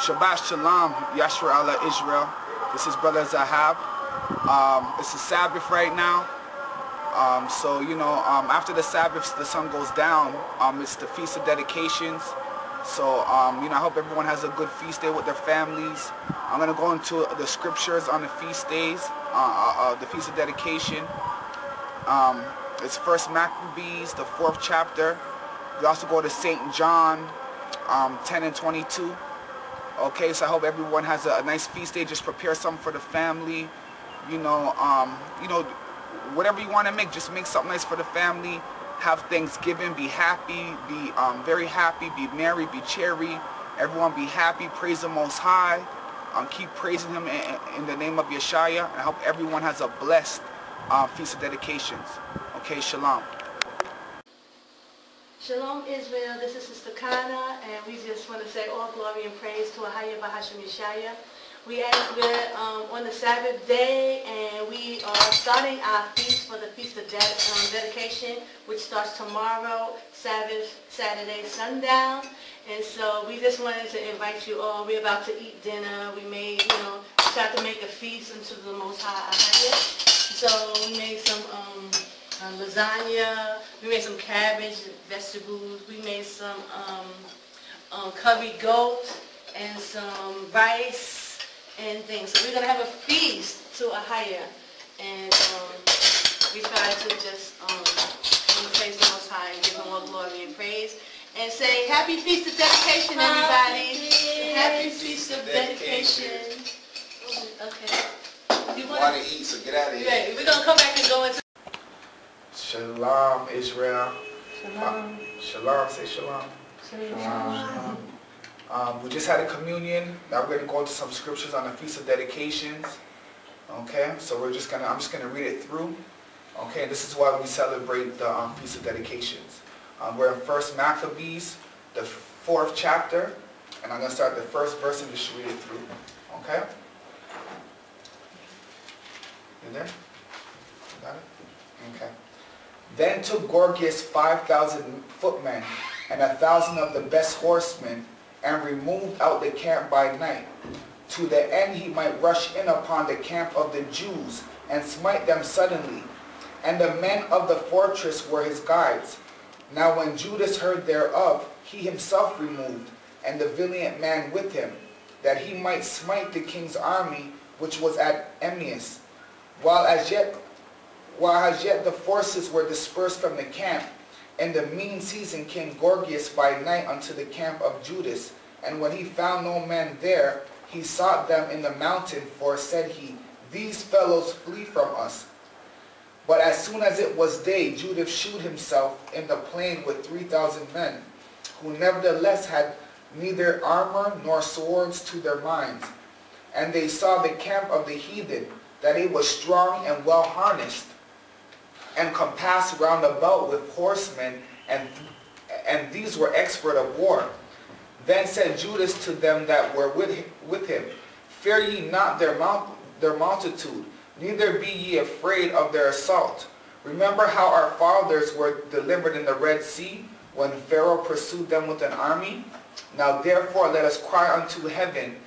Shabbat Shalom, Yashra Allah Israel. This is Brother Zahab. It's a Sabbath right now. So, after the Sabbath, the sun goes down. It's the Feast of Dedications. So, I hope everyone has a good feast day with their families. I'm going to go into the scriptures on the feast days, the Feast of Dedication. It's 1 Maccabees, the 4th chapter. We also go to St. John 10 and 22. Okay, so I hope everyone has a nice feast day. Just prepare something for the family. Whatever you want to make, just make something nice for the family. Have Thanksgiving, be happy, be very happy, be merry, be cheery. Everyone be happy, praise the Most High. Keep praising Him in the name of AHAYAH. And I hope everyone has a blessed Feast of Dedications. Okay, Shalom. Shalom Israel, this is Sister CANA, and we just want to say all glory and praise to AHAYAH. We're on the Sabbath day, and we are starting our feast for the Feast of Dedication, which starts tomorrow, Saturday, sundown. And so we just wanted to invite you all. We're about to eat dinner. We made, tried to make a feast unto the Most High AHAYAH. So we made some lasagna, we made some cabbage, vegetables, we made some curry goat, and some rice and things. So we're going to have a feast to AHAYAH, and we try to just praise the Most High and give Him all glory and praise, and say Happy Feast of Dedication, everybody. Happy Feast of Dedication. Okay. You want to eat, so get out of here. Right. We're going to come back and go into Shalom, Israel. Shalom. Shalom, say shalom. Shalom. We just had a communion. Now we're going to go into some scriptures on the Feast of Dedications. Okay, so I'm just gonna read it through. Okay, this is why we celebrate the Feast of Dedications. We're in 1 Maccabees, the 4th chapter, and I'm going to start the first verse and just read it through. Okay? You there? You got it? Okay. Then took Gorgias 5,000 footmen and 1,000 of the best horsemen, and removed out the camp by night, to the end he might rush in upon the camp of the Jews, and smite them suddenly. And the men of the fortress were his guides. Now when Judas heard thereof, he himself removed, and the valiant man with him, that he might smite the king's army which was at Emmaus, while as yet the forces were dispersed from the camp. In the mean season came Gorgias by night unto the camp of Judas, and when he found no man there, he sought them in the mountain, for, said he, these fellows flee from us. But as soon as it was day, Judas shewed himself in the plain with 3,000 men, who nevertheless had neither armor nor swords to their minds. And they saw the camp of the heathen, that it was strong and well harnessed, and compassed round about with horsemen, and these were expert of war. Then said Judas to them that were with him, fear ye not their multitude, neither be ye afraid of their assault. Remember how our fathers were delivered in the Red Sea, when Pharaoh pursued them with an army? Now therefore let us cry unto heaven,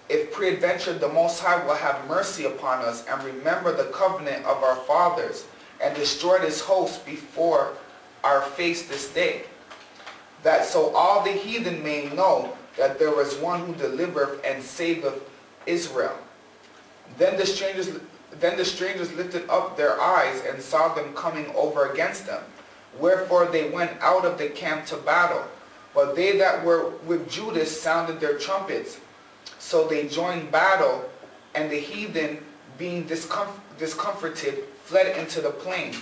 if peradventure the Most High will have mercy upon us, and remember the covenant of our fathers, and destroy this host before our face this day, that so all the heathen may know that there is one who delivereth and saveth Israel. Then the strangers lifted up their eyes and saw them coming over against them. Wherefore they went out of the camp to battle. But they that were with Judas sounded their trumpets. So they joined battle, and the heathen, being discomforted, fled into the plain.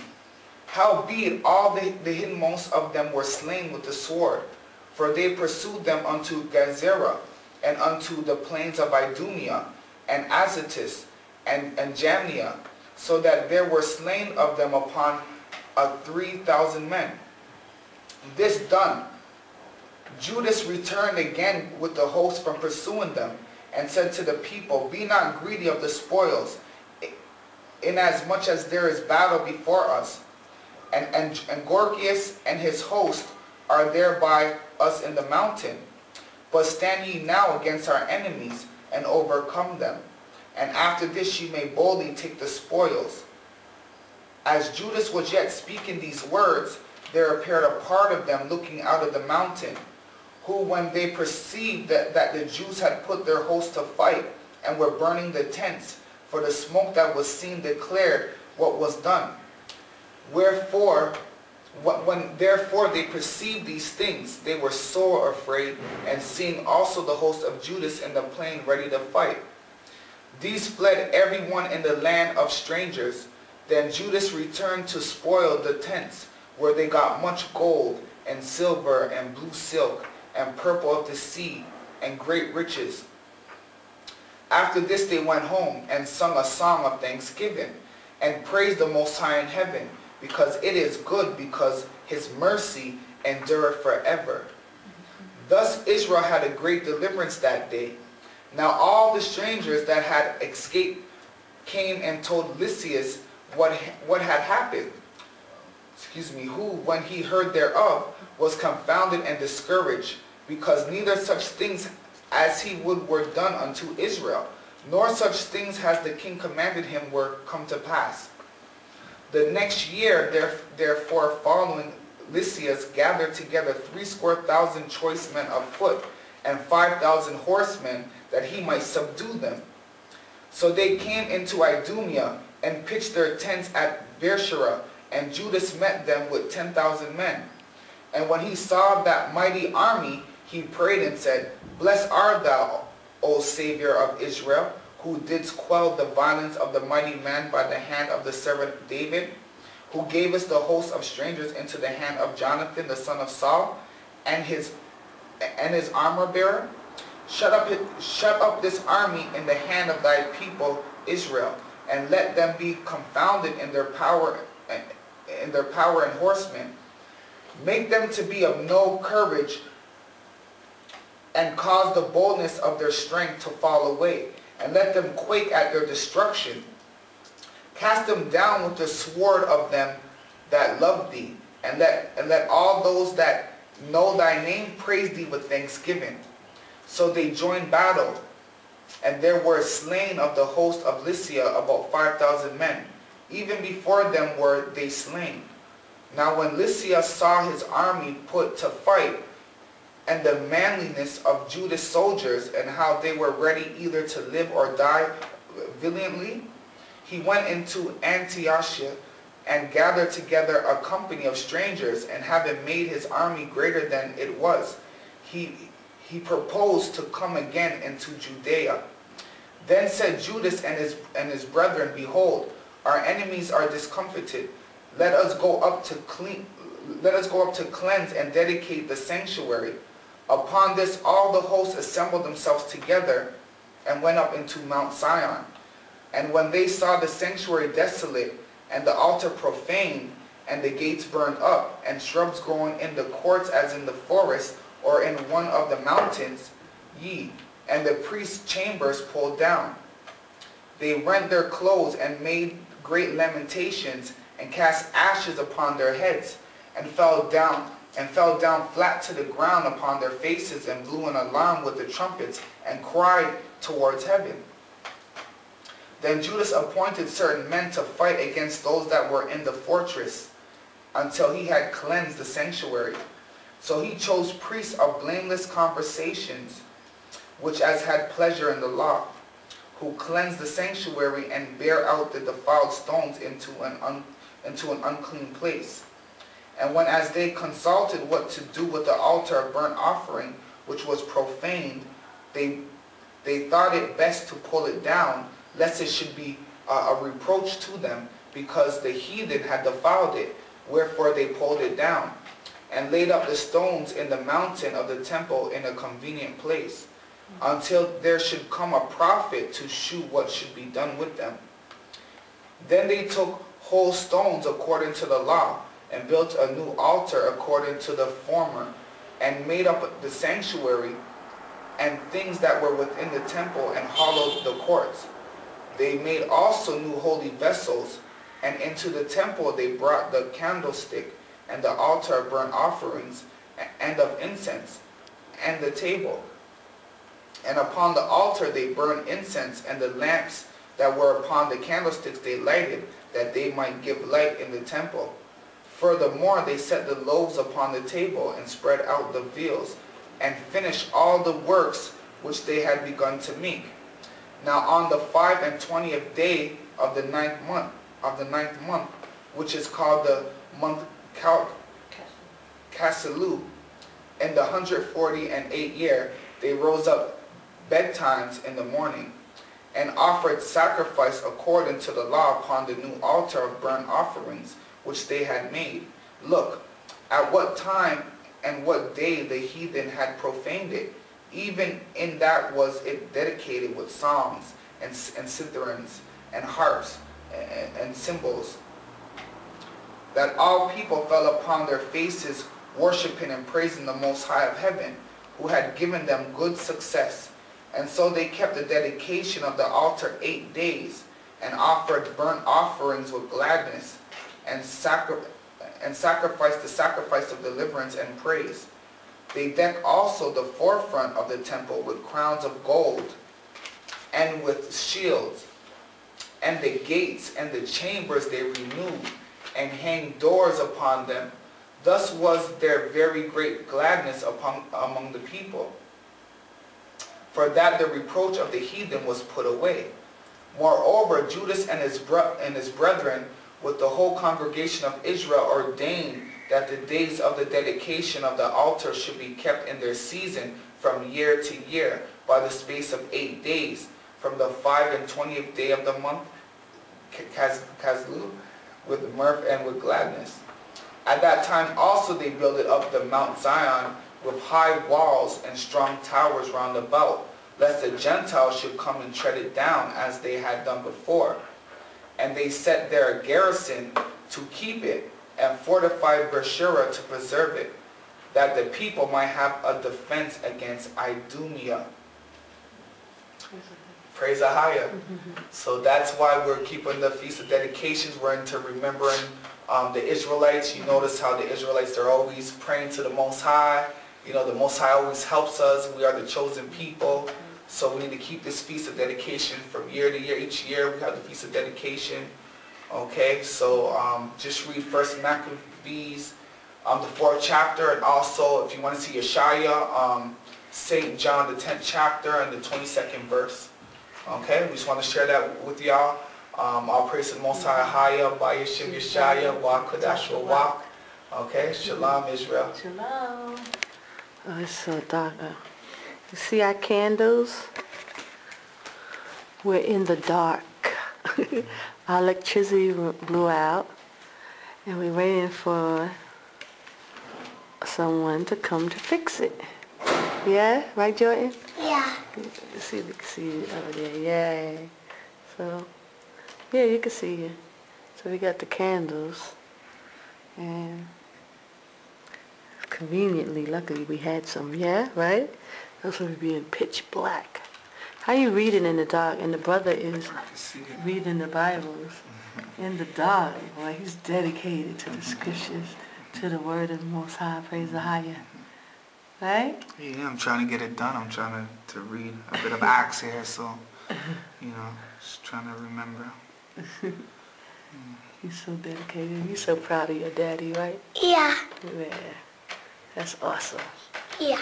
Howbeit all the hiddenmost of them were slain with the sword, for they pursued them unto Gazera, and unto the plains of Idumea, and Azotus, and Jamnia, so that there were slain of them upon 3,000 men. This done, Judas returned again with the host from pursuing them, and said to the people, be not greedy of the spoils, inasmuch as there is battle before us, and Gorgias and his host are there by us in the mountain. But stand ye now against our enemies, and overcome them. And after this ye may boldly take the spoils. As Judas was yet speaking these words, there appeared a part of them looking out of the mountain, who when they perceived that the Jews had put their host to fight, and were burning the tents, for the smoke that was seen declared what was done. Wherefore, when therefore they perceived these things, they were sore afraid, and seeing also the host of Judas in the plain ready to fight. These fled every one in the land of strangers. Then Judas returned to spoil the tents, where they got much gold, and silver, and blue silk, and purple of the sea, and great riches. After this they went home, and sung a song of thanksgiving, and praised the Most High in heaven, because it is good, because his mercy endureth forever. Thus Israel had a great deliverance that day. Now all the strangers that had escaped came and told Lysias what had happened. Who, when he heard thereof, was confounded and discouraged, because neither such things as he would were done unto Israel, nor such things as the king commanded him were come to pass. The next year, therefore, following Lysias, gathered together 70,000 choice men of foot, and 5,000 horsemen, that he might subdue them. So they came into Idumea, and pitched their tents at Beersheba, and Judas met them with 10,000 men. And when he saw that mighty army, he prayed and said, Blessed art thou, O Savior of Israel, who didst quell the violence of the mighty man by the hand of the servant David, who gave us the host of strangers into the hand of Jonathan the son of Saul, and his armor-bearer. Shut up this army in the hand of thy people Israel, and let them be confounded in their power and horsemen. Make them to be of no courage, and cause the boldness of their strength to fall away, and let them quake at their destruction. Cast them down with the sword of them that love thee, and let all those that know thy name praise thee with thanksgiving. So they joined battle, and there were slain of the host of Lycia about 5,000 men. Even before them were they slain. Now when Lycia saw his army put to fight, and the manliness of Judas' soldiers, and how they were ready either to live or die valiantly, he went into Antioch, and gathered together a company of strangers, and having made his army greater than it was, he proposed to come again into Judea. Then said Judas and his brethren, Behold, our enemies are discomfited. Let us go up to cleanse and dedicate the sanctuary. Upon this all the hosts assembled themselves together, and went up into Mount Sion. And when they saw the sanctuary desolate, and the altar profaned, and the gates burned up, and shrubs growing in the courts as in the forest, or in one of the mountains, and the priest's chambers pulled down, they rent their clothes, and made great lamentations, and cast ashes upon their heads, and fell down flat to the ground upon their faces, and blew an alarm with the trumpets, and cried towards heaven. Then Judas appointed certain men to fight against those that were in the fortress, until he had cleansed the sanctuary. So he chose priests of blameless conversations, which as had pleasure in the law, who cleansed the sanctuary, and bare out the defiled stones into an unclean place. And when as they consulted what to do with the altar of burnt offering, which was profaned, they thought it best to pull it down, lest it should be a reproach to them, because the heathen had defiled it. Wherefore they pulled it down, and laid up the stones in the mountain of the temple in a convenient place, until there should come a prophet to shew what should be done with them. Then they took whole stones according to the law, and built a new altar according to the former, and made up the sanctuary, and things that were within the temple, and hollowed the courts. They made also new holy vessels, and into the temple they brought the candlestick, and the altar of burnt offerings, and of incense, and the table, And upon the altar they burned incense, and the lamps that were upon the candlesticks they lighted, that they might give light in the temple. Furthermore, they set the loaves upon the table, and spread out the vials, and finished all the works which they had begun to make. Now on the 25th day of the ninth month, which is called the month Caselu, in the 148th year, they rose up betimes in the morning, and offered sacrifice according to the law upon the new altar of burnt offerings, which they had made. Look, at what time and what day the heathen had profaned it, even in that was it dedicated with psalms and citharns and harps and cymbals, that all people fell upon their faces, worshiping and praising the Most High of heaven, who had given them good success. And so they kept the dedication of the altar 8 days, and offered burnt offerings with gladness, and sacrificed the sacrifice of deliverance and praise. They decked also the forefront of the temple with crowns of gold, and with shields, and the gates and the chambers they renewed, and hanged doors upon them. Thus was there very great gladness among the people, for that the reproach of the heathen was put away. Moreover, Judas and his brethren with the whole congregation of Israel ordained that the days of the dedication of the altar should be kept in their season from year to year by the space of 8 days, from the 25th day of the month Caslu, with mirth and with gladness. At that time also they builded up the Mount Zion with high walls and strong towers round about, lest the Gentiles should come and tread it down as they had done before. And they set there a garrison to keep it, and fortified Beersheba to preserve it, that the people might have a defense against Idumea. Praise AHAYAH. So that's why we're keeping the Feast of Dedications. We're into remembering the Israelites. You notice how the Israelites, they're always praying to the Most High. You know, the Most High always helps us. We are the chosen people. So we need to keep this Feast of Dedication from year to year. Each year we have the Feast of Dedication. Okay, so just read 1 Maccabees, the 4th chapter, and also if you want to see AHAYAH, St. John, the 10th chapter, and the 22nd verse. Okay, we just want to share that with y'all. All praise to the Most High, AHAYAH, by Yeshua Yeshaya, Wa Kodash Wa. Okay, Shalom, Israel. Shalom. Oh, it's so dark. You see our candles? We're in the dark. Our electricity blew out, and we're waiting for someone to come to fix it. Yeah? Right, Jordan? Yeah. See, you can see it over there. Yeah. So, yeah, you can see it. So we got the candles, and conveniently, luckily, we had some. Yeah, right? That's why we're being pitch black. How you reading in the dark? And the brother is reading the Bibles in the dark. Boy, he's dedicated to the scriptures, to the word of the Most High. Praise AHAYAH. Right? Yeah, I'm trying to get it done. I'm trying to read a bit of Acts here, so, you know, just trying to remember. He's so dedicated. You're so proud of your daddy, right? Yeah. Yeah. That's awesome. Yeah.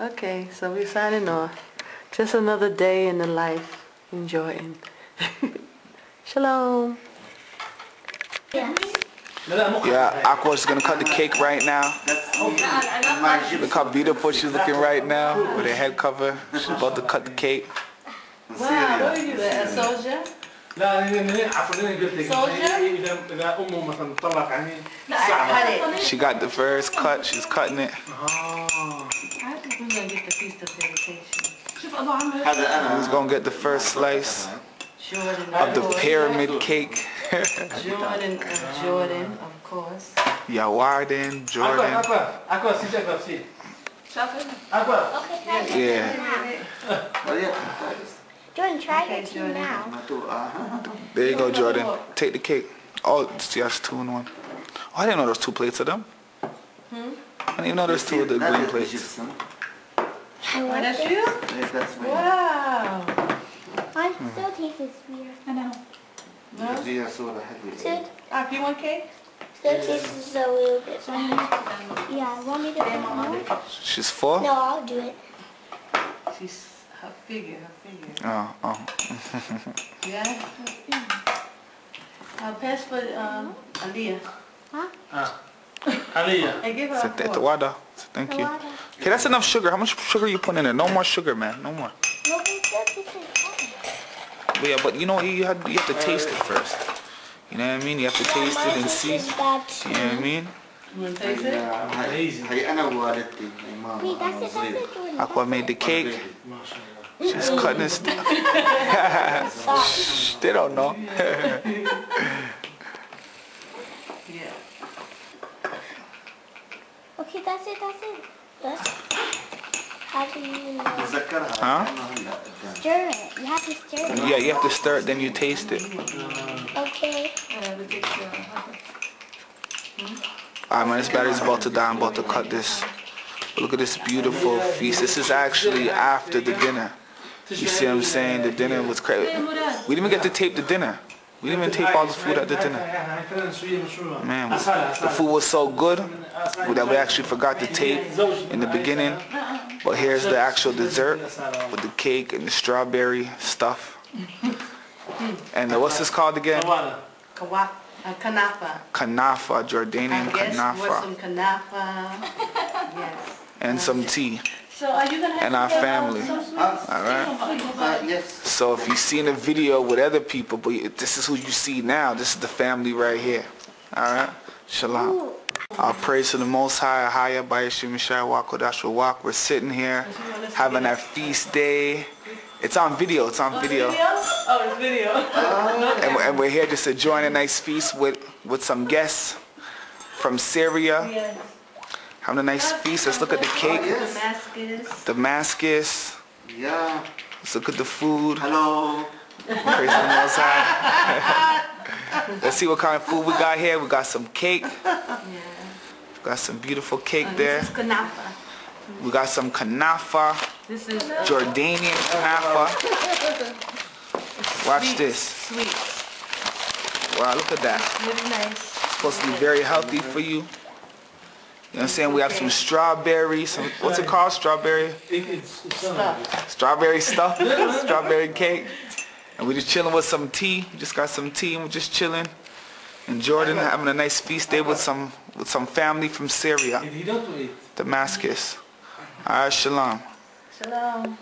Okay, so we're signing off. Just another day in the life. Enjoying. Shalom. Yes. Yeah, Aqua's is gonna cut the cake right now. Look how beautiful she's looking right now with her head cover. She's about to cut the cake. Wow, what are you, a soldier? She got the first cut, she's cutting it. I think we're going to get the Feast of Dedication. Who's gonna get the first slice of the pyramid cake? Jordan, of course. Yeah, Warden, Jordan. Yeah. Jordan, try your tea now. There you go, Jordan. Take the cake. Oh, yes, 2 in 1. Oh, I didn't know there was 2 plates of them. I didn't even know there's 2 of the green plates. I want that's this. you? Yes, that's mine. Wow. I still taste this weird. I know. No? These are soda heavy. Still, You want cake? still tastes a little bit bad. Yeah, want me to put more? She's full? No, I'll do it. She's her figure. Oh, oh. Yeah? I'll pass for Aliyah. Huh? AHAYAH. And give her a Sit there, fork. Tawada. Thank The you. water. Okay, that's enough sugar. How much sugar you putting in there? No more sugar, man. No more. No, we still taste it. But yeah, but you know, you have to taste it first. You know what I mean? You have to taste it and see. This is bad too. You know what I mean? You want to taste it? هي أنا ووالدتي هي ماما Wait, that's وأنا it, that's صغير. it, Jordan. Aqua made the cake. She's cutting this stuff. Shh, they don't know. Yeah. Okay, that's it. How do you know? تذكرها Huh? أنا هلا قدام. Stir it. You have to stir it. Yeah, you have to stir it, then you taste it. Okay. The picture. Alright man, this battery's about to die. I'm about to cut this. Look at this beautiful feast. This is actually after the dinner. You see what I'm saying? The dinner was crazy. We didn't even get to tape the dinner. We didn't even tape all the food at the dinner. Man, the food was so good that we actually forgot to tape in the beginning. But here's the actual dessert with the cake and the strawberry stuff. And what's this called again? Kanafa. Kanafa, Jordanian Yes, with kanafa. some kanafa. Yes. And some tea. So are you gonna have And to our get family. some sweets? Alright? Yes. So if you see in a video with other people, but this is who you see now. This is the family right here. Alright? Shalom. Our praise to the Most High, AHAYAH, Bayeshim Mishai, Wakodash Wak. We're sitting here having our feast day. It's on video. It's on video. Oh, it's video. And we're here just to join a nice feast with some guests from Syria. Yes. Having a nice feast. Let's look at the cake. Damascus. Damascus. Yeah. Let's look at the food. Hello. Praise the Most High. Let's see what kind of food we got here. We got some cake. Yeah. Got some beautiful cake there. This is kanafa. We got some kanafa. This is Jordanian kanafa. Watch this. Sweet. Wow, look at that. Really nice. Supposed to be very healthy for you. You know what I'm saying? We have some strawberry, what's it called? Strawberry? Strawberry stuff. Strawberry cake. And we just chilling with some tea. We just got some tea and we're just chilling. And Jordan having a nice feast day with some family from Syria. Damascus. Alright, shalom. Shalom.